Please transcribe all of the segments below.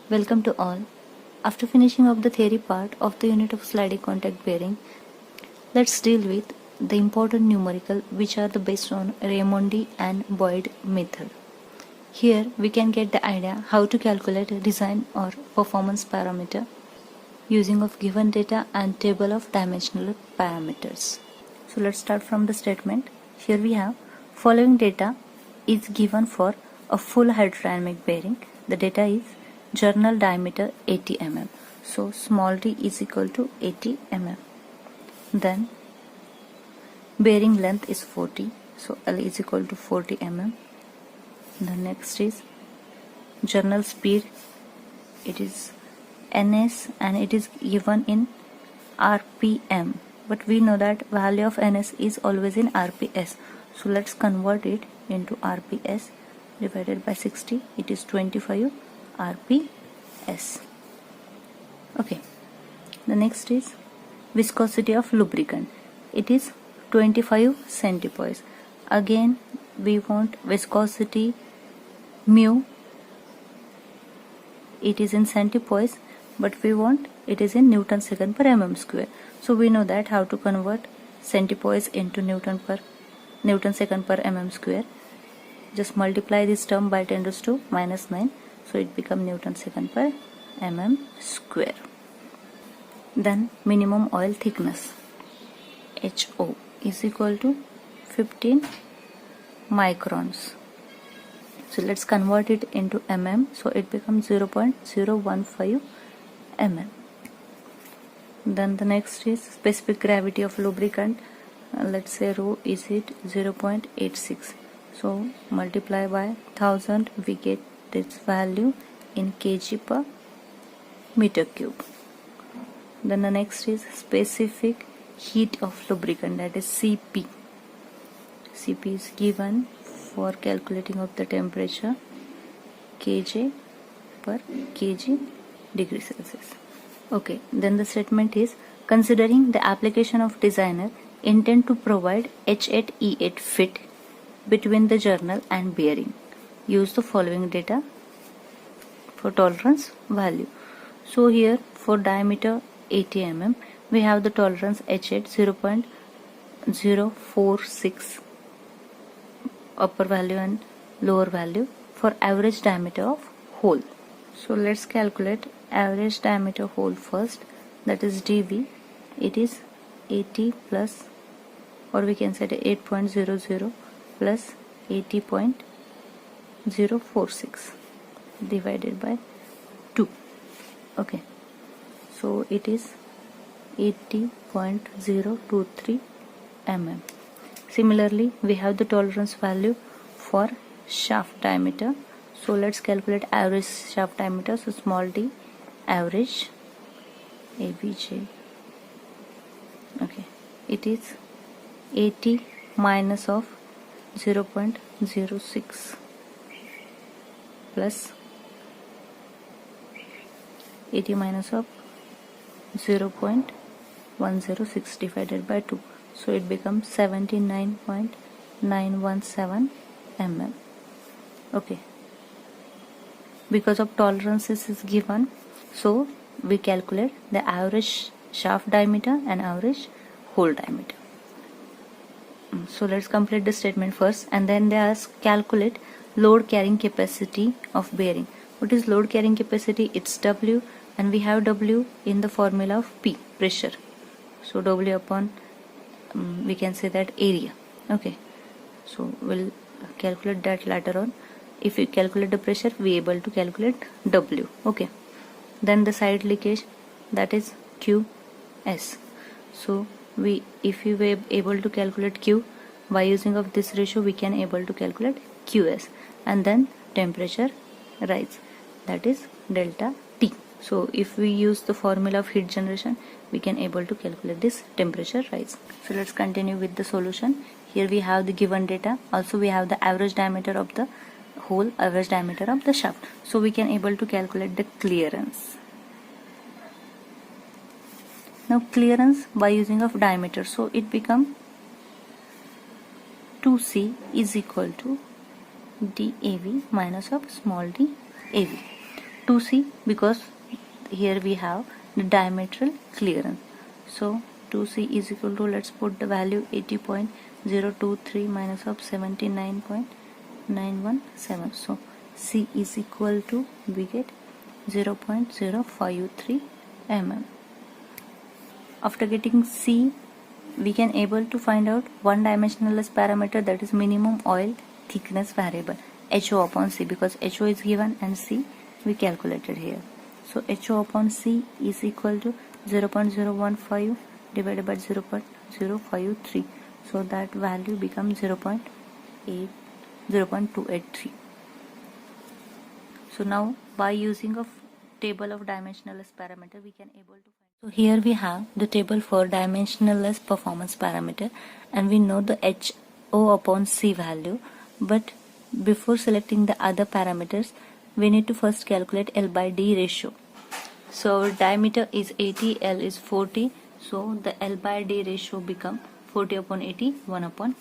Welcome to all. After finishing up the theory part of the unit of sliding contact bearing, let's deal with the important numerical which are based on Raimondi and Boyd method. Here we can get the idea how to calculate a design or performance parameter using of given data and table of dimensional parameters. So let's start from the statement. Here we have following data is given for a full hydrodynamic bearing. The data is journal diameter 80 mm. So small d is equal to 80 mm. Then bearing length is 40. So L is equal to 40 mm. The next is journal speed. It is ns and it is given in rpm. But we know that value of ns is always in rps. So let's convert it into rps divided by 60. It is 25 rps. Okay. The next is viscosity of lubricant. It is 25 centipoise. Again we want viscosity mu. It is in centipoise, but we want it is in Newton second per mm square. So we know that how to convert centipoise into Newton second per mm square. Just multiply this term by 10 raised to minus 9. So it becomes Newton second per mm square. Then minimum oil thickness HO is equal to 15 microns. So let's convert it into mm. So it becomes 0.015 mm. Then the next is specific gravity of lubricant. Let's say rho is it 0.86. So multiply by 1000, we get this value in kg per meter cube. Then the next is specific heat of lubricant, that is Cp. Cp is given for calculating of the temperature kJ per kg degree Celsius. Okay, then the statement is considering the application of designer intend to provide H8 E8 fit between the journal and bearing. Use the following data for tolerance value. So here for diameter 80 mm we have the tolerance H8 0.046 upper value and lower value for average diameter of hole. So let's calculate average diameter hole first, that is dV. It is 80 plus, or we can say 8.00 plus 80.046 divided by 2. Okay, so it is 80.023 mm. Similarly, we have the tolerance value for shaft diameter. So let's calculate average shaft diameter. So small d average ABJ. Okay, it is 80 minus of 0.06 plus 80 minus of 0.106 divided by 2. So it becomes 79.917 mm. Okay, because of tolerances is given, so we calculate the average shaft diameter and average hole diameter. So let's complete the statement first, and then they ask calculate load carrying capacity of bearing. What is load carrying capacity? It's W, and we have W in the formula of P, pressure. So W upon we can say that area. Okay, so we'll calculate that later on. If we calculate the pressure, we able to calculate W. Okay, then the side leakage, that is QS. So if we were able to calculate Q by using of this ratio, we can able to calculate QS, and then temperature rise, that is delta T. So if we use the formula of heat generation, we can able to calculate this temperature rise. So let's continue with the solution. Here we have the given data. Also we have the average diameter of the hole, average diameter of the shaft. So we can able to calculate the clearance. Now clearance by using of diameter. So it become 2C is equal to dAV minus of small d AV. 2C because here we have the diametral clearance. So 2C is equal to, let's put the value 80.023 minus of 79.917. So C is equal to, we get 0.053 mm. After getting C, we can able to find out one dimensionless parameter, that is minimum oil thickness variable, HO upon C, because HO is given and C we calculated here. So HO upon C is equal to 0.015 divided by 0.053. So that value becomes 0.283. So now by using a table of dimensionless parameter, we can able to find. So here we have the table for dimensionless performance parameter, and we know the HO upon C value, but before selecting the other parameters, we need to first calculate L by D ratio. So our diameter is 80, L is 40, so the L by D ratio become 40 upon 80, 1 upon.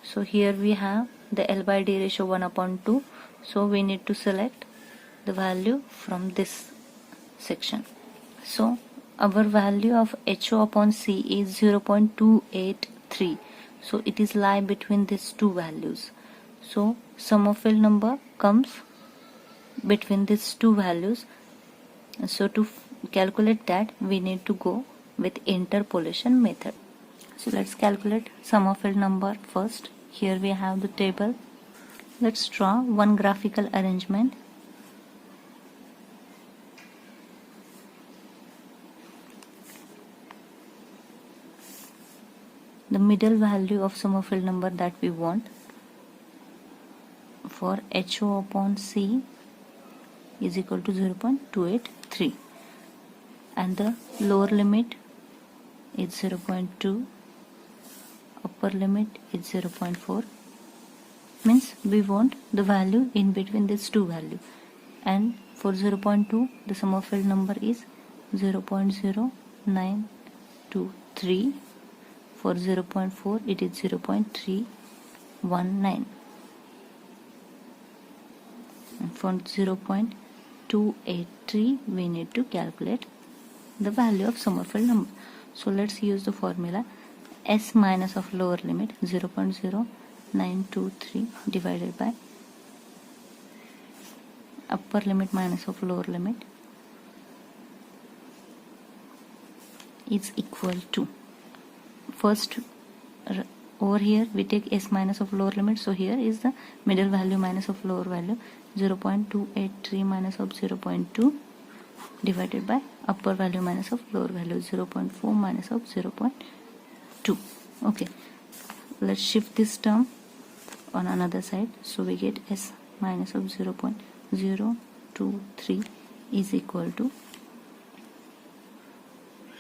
So here we have the L by D ratio 1 upon 2, so we need to select the value from this section. So our value of HO upon C is 0.283, so it is lie between these two values. So Sommerfeld number comes between these two values. So to calculate that, we need to go with interpolation method. So let's calculate Sommerfeld number first. Here we have the table. Let's draw one graphical arrangement. The middle value of Sommerfeld number that we want for HO upon C is equal to 0.283, and the lower limit is 0.2, upper limit is 0.4. means we want the value in between these two values, and for 0.2 the Sommerfeld number is 0.0923. For 0.4 it is 0.319. And for 0.283 we need to calculate the value of Sommerfeld number. So let's use the formula S minus of lower limit 0.0923 divided by upper limit minus of lower limit is equal to, first over here we take S minus of lower limit, so here is the middle value minus of lower value 0.283 minus of 0.2 divided by upper value minus of lower value 0.4 minus of 0.2. Okay, let's shift this term on another side, so we get S minus of 0.023 is equal to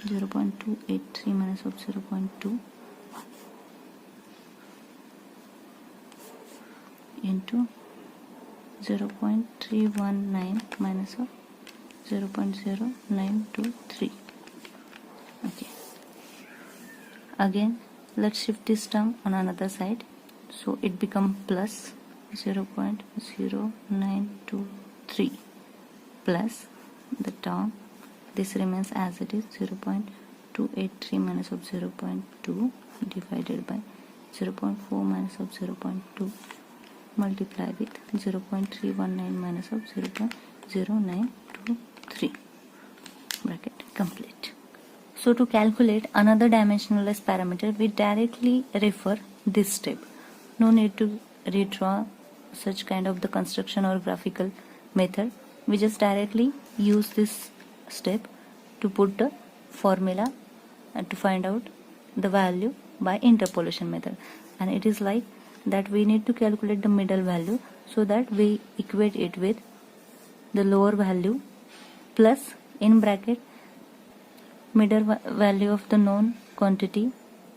0.283 minus of 0.2 into 0.319 minus of 0.0923. Okay, again let's shift this term on another side, so it become plus 0.0923 plus the term, this remains as it is 0.283 minus of 0.2 divided by 0.4 minus of 0.2 multiply with 0.319 minus of 0.0923. Bracket complete. So to calculate another dimensionless parameter, we directly refer this step. No need to redraw such kind of the construction or graphical method. We just directly use this step to put the formula and to find out the value by interpolation method. And it is like that we need to calculate the middle value, so that we equate it with the lower value plus in bracket middle value of the known quantity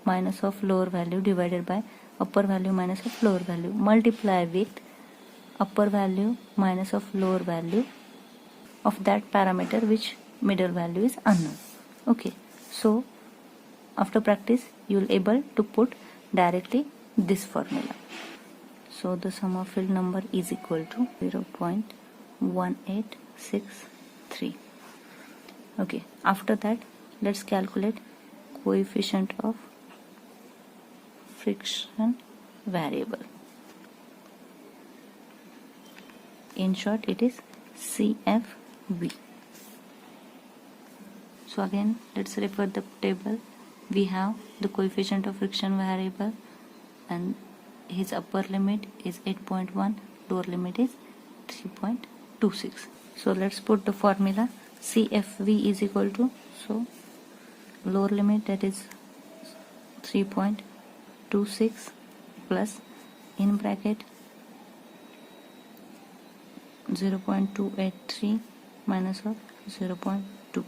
minus of lower value divided by upper value minus of lower value multiply with upper value minus of lower value of that parameter which middle value is unknown. Okay, so after practice you will able to put directly this formula. So the Sommerfeld number is equal to 0.18 3. Okay, after that let's calculate coefficient of friction variable. In short, it is CFV. So again, let's refer the table. We have the coefficient of friction variable, and his upper limit is 8.1, lower limit is 3.26. So let's put the formula. CFV is equal to, so lower limit, that is 3.26 plus in bracket 0.283 minus of 0.2,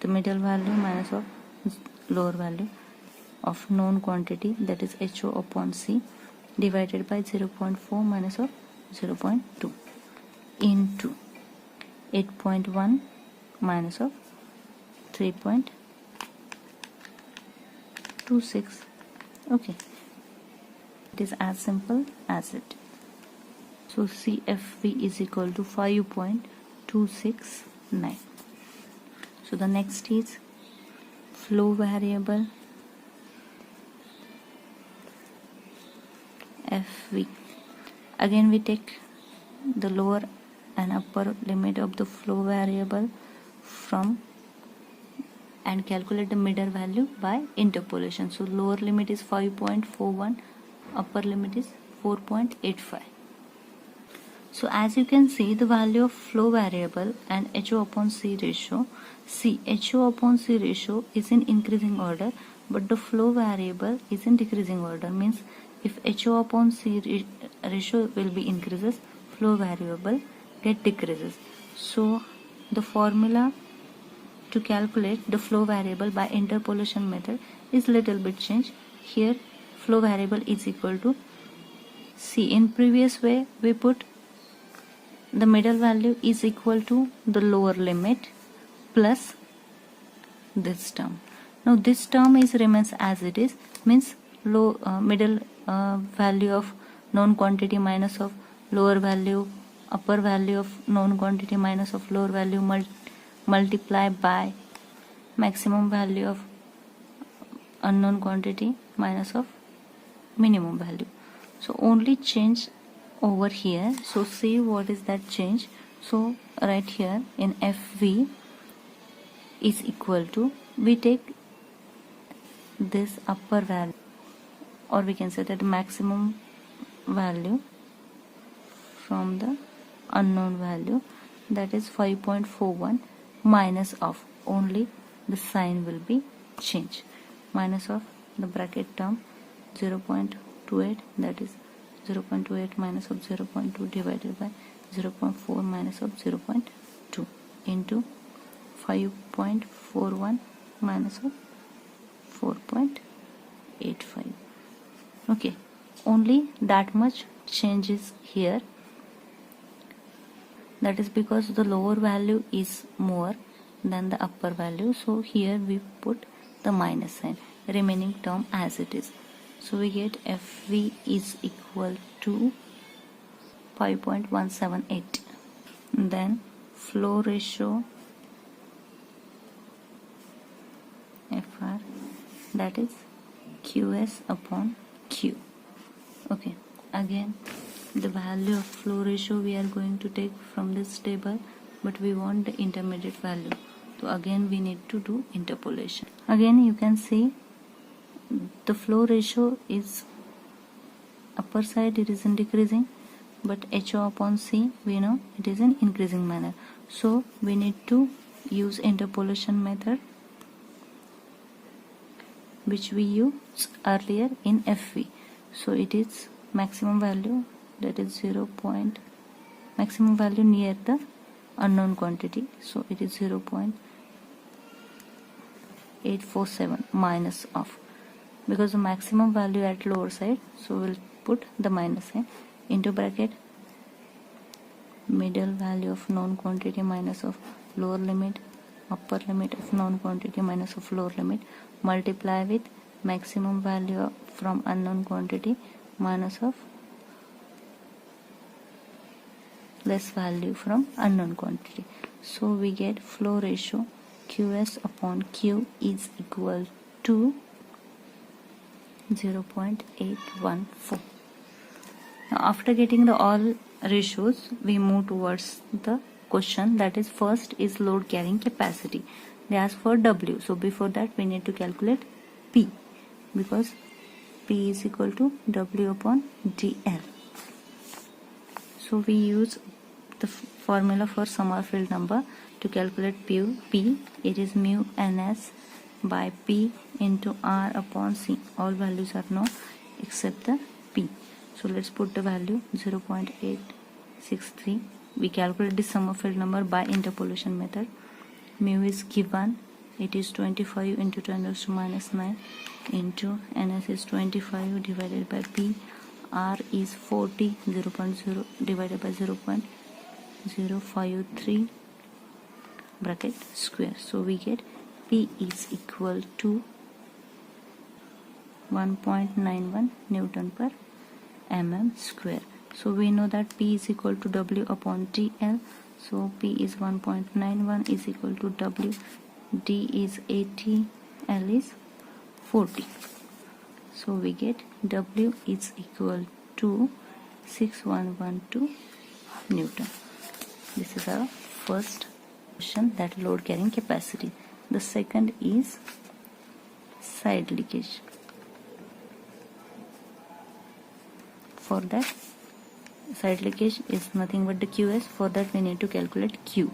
the middle value minus of lower value of known quantity, that is HO upon C, divided by 0.4 minus of 0.2 into 8.1 minus of 3.26. Okay, it is as simple as it. So CFV is equal to 5.269. So the next is flow variable FV. Again we take the lower and upper limit of the flow variable from and calculate the middle value by interpolation. So lower limit is 5.41, upper limit is 4.85. So as you can see, the value of flow variable and HO upon C ratio, HO upon C ratio is in increasing order, but the flow variable is in decreasing order. Means if HO upon C ratio will be increases, flow variable get decreases. So the formula to calculate the flow variable by interpolation method is little bit changed. Here flow variable is equal to C. In previous way we put the middle value is equal to the lower limit plus this term. Now this term is remains as it is, means low middle value of known quantity minus of lower value, upper value of known quantity minus of lower value multiply by maximum value of unknown quantity minus of minimum value. So only change over here. So see what is that change. So right here in FV is equal to, we take this upper value, or we can say that maximum value from the unknown value, that is 5.41 minus of, only the sign will be changed, minus of the bracket term 0.28, that is 0.28 minus of 0.2 divided by 0.4 minus of 0.2 into 5.41 minus of 4.85. Okay, only that much changes here. That is because the lower value is more than the upper value. So here we put the minus sign, remaining term as it is. So we get FV is equal to 5.178. Then flow ratio FR, that is QS upon Q. Okay, again the value of flow ratio we are going to take from this table, but we want the intermediate value. So again we need to do interpolation. Again you can see the flow ratio is upper side, it is in decreasing, but HO upon C we know it is in increasing manner. So we need to use interpolation method which we used earlier in FV. So it is maximum value, that is 0. Maximum value near the unknown quantity, so it is 0.847 minus of, because the maximum value at lower side, so we'll put the minus sign, into bracket middle value of known quantity minus of lower limit, upper limit of known quantity minus of lower limit, multiply with maximum value from unknown quantity minus of less value from unknown quantity. So we get flow ratio QS upon Q is equal to 0.814. Now after getting the all ratios, we move towards the question, that is first is load carrying capacity. They ask for W. So before that we need to calculate P, because P is equal to W upon DL. So we use the formula for Sommerfeld number to calculate P. It is mu NS by P into R upon C. All values are known except the P. So let's put the value 0.863. We calculate the Sommerfeld number by interpolation method. Mu is given, it is 25 into 10 raised to minus 9 into NS is 25 divided by P. R is 40, 0.0 divided by 0.053 bracket square. So we get P is equal to 1.91 Newton per mm square. So we know that P is equal to W upon TL. So P is 1.91 is equal to W. D is 80, L is 40. So we get W is equal to 6112 Newton. This is our first question, that load carrying capacity. The second is side leakage. For that, side leakage is nothing but the QS. For that we need to calculate Q.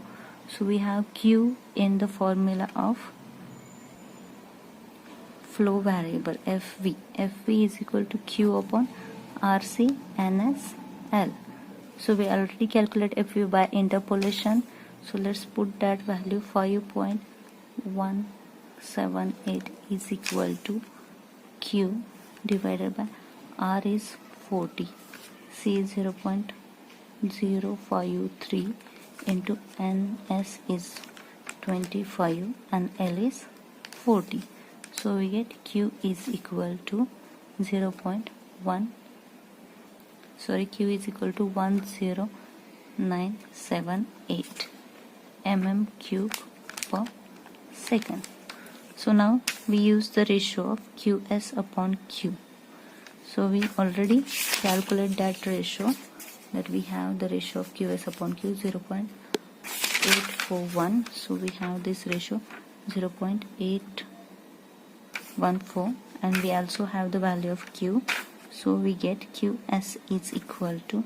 So we have Q in the formula of flow variable FV. FV is equal to Q upon RC NS L. So we already calculate FV by interpolation. So let's put that value 5.178 is equal to Q divided by R is 40, C is 0.053 into NS is 25 and L is 40. So we get Q is equal to Q is equal to 10978 mm cube per second. So now we use the ratio of QS upon Q. So we already calculate that ratio, that we have the ratio of QS upon Q 0.841. So we have this ratio 0.814, and we also have the value of Q. So we get QS is equal to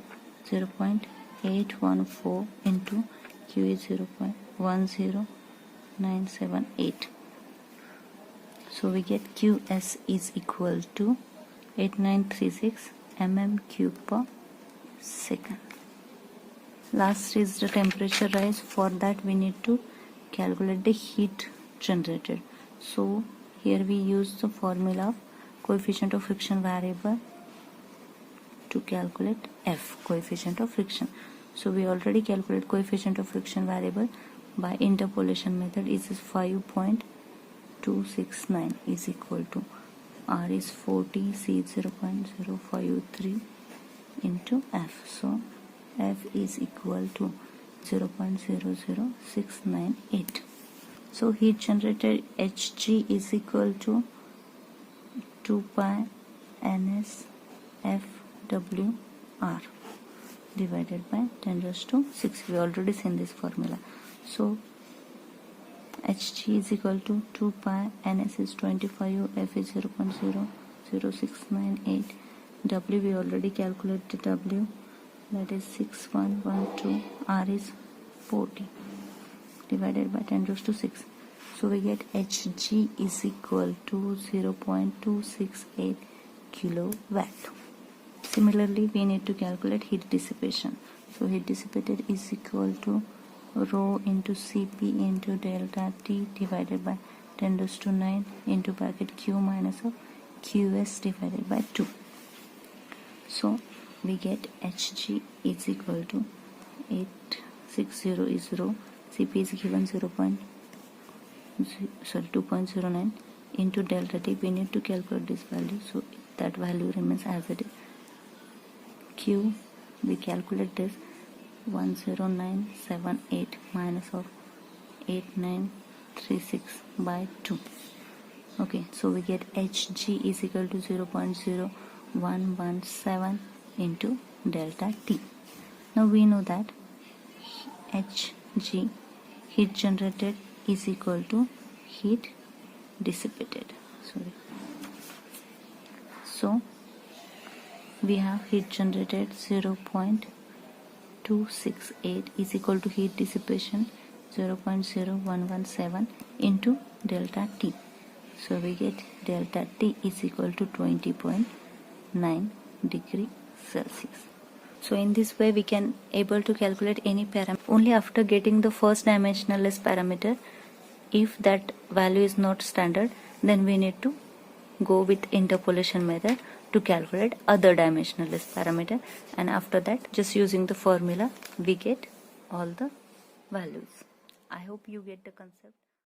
0.814 into Q is 0.10978. So we get QS is equal to 8936 mm cube per second. Last is the temperature rise. For that we need to calculate the heat generated. So here we use the formula of coefficient of friction variable to calculate F, coefficient of friction. So we already calculate coefficient of friction variable by interpolation method. Is 5.269 is equal to R is 40, C is 0.053 into F. So F is equal to 0.00698. So heat generated Hg is equal to 2 pi NS FWR divided by 10 raised to 6. We already seen this formula. So Hg is equal to 2 pi, NS is 25, F is 0.00698. W we already calculated W, that is 6112. R is 40 divided by 10 raised to 6. So we get Hg is equal to 0.268 kilowatt. Similarly, we need to calculate heat dissipation. So heat dissipated is equal to rho into Cp into delta T divided by 10 raised to 9 into bracket Q minus of Qs divided by 2. So we get Hg is equal to 860 is rho. Cp is given 2.09 into delta T. We need to calculate this value, so that value remains as it is. Q, we calculate this 10978 minus of 8936 by 2. Okay, so we get Hg is equal to 0.0117 into delta T. Now we know that Hg, heat generated, is equal to heat dissipated. So we have heat generated 0.268 is equal to heat dissipation 0.0117 into delta T. So we get delta T is equal to 20.9 degree Celsius. So in this way we can able to calculate any parameter only after getting the first dimensionless parameter. If that value is not standard, then we need to go with interpolation method to calculate other dimensionless parameter, and after that just using the formula we get all the values. I hope you get the concept.